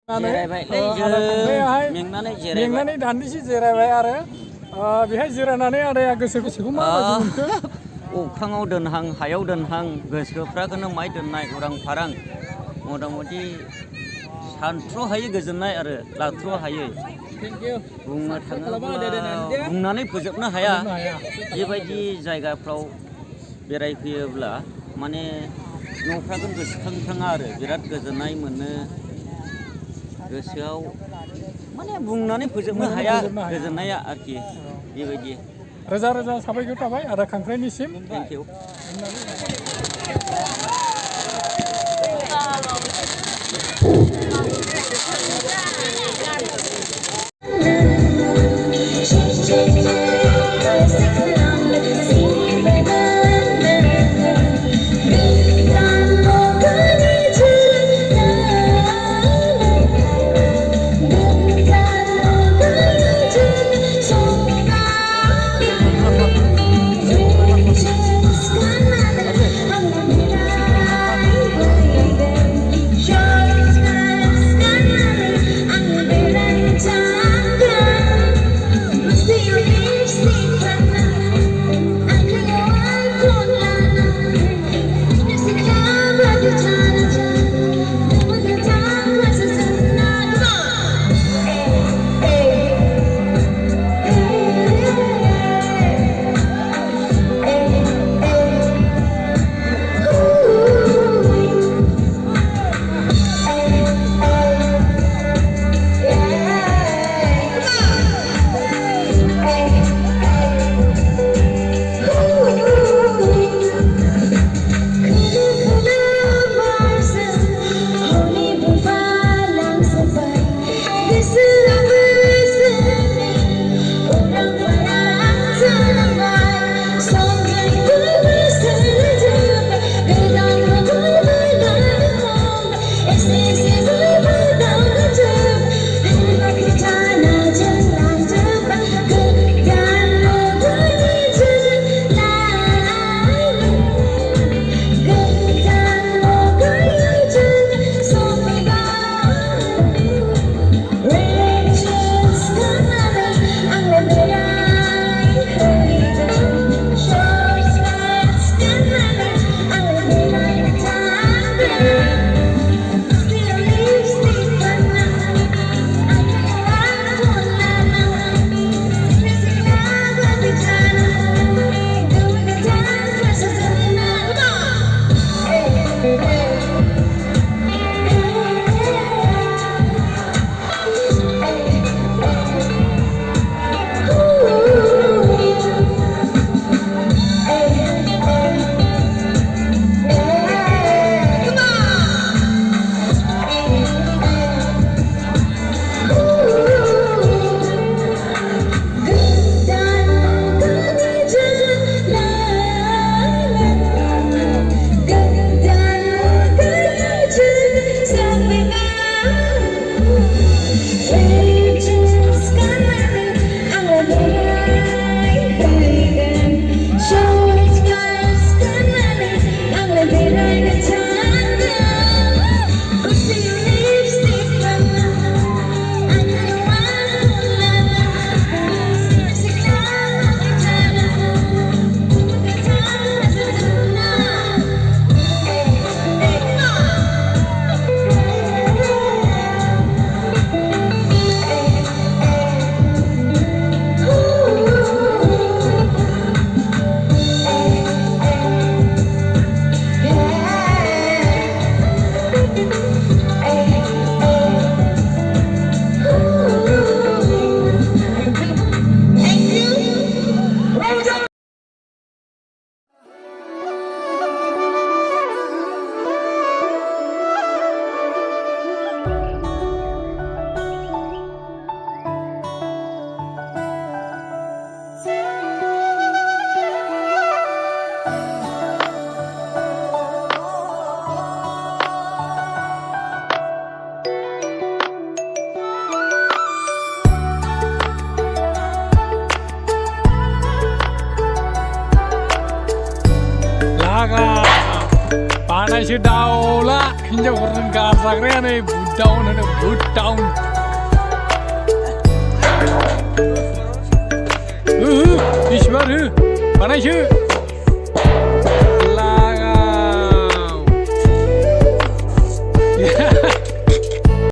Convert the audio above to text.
मेंनानै दान्दिसे जिरायबाय आरो बेहाय जिरायनानै आदाया गोसोखौ माबायदि मोनखो? अख्राङाव दोनहां हायाव दोनहां गोसोफ्राखौनो माइ दोननाय उरां फारां मथा मथि सानथ्र'हायै गोजोननाय आरो लाथ्र'हायै बुंनो थाङोब्ला बुंनानै फोजोबनो हाया बेबायदि जायगाफ्राव बेरायफैयोब्ला माने न'फ्राखौ गोसोखांफ्राङा आरो बिराद गोजोननाय मोनो गोसोआव माने बुंनानै फोजोबनो हाया गोजोननाया आरोखि बेबायदि रोजा रोजा साबायखर थाबाय आदा खांख्राइनिसिम thank you Panas daula, hinjau orang gasak rene down होनो बुट डाउन बिसिबार हो बानायसो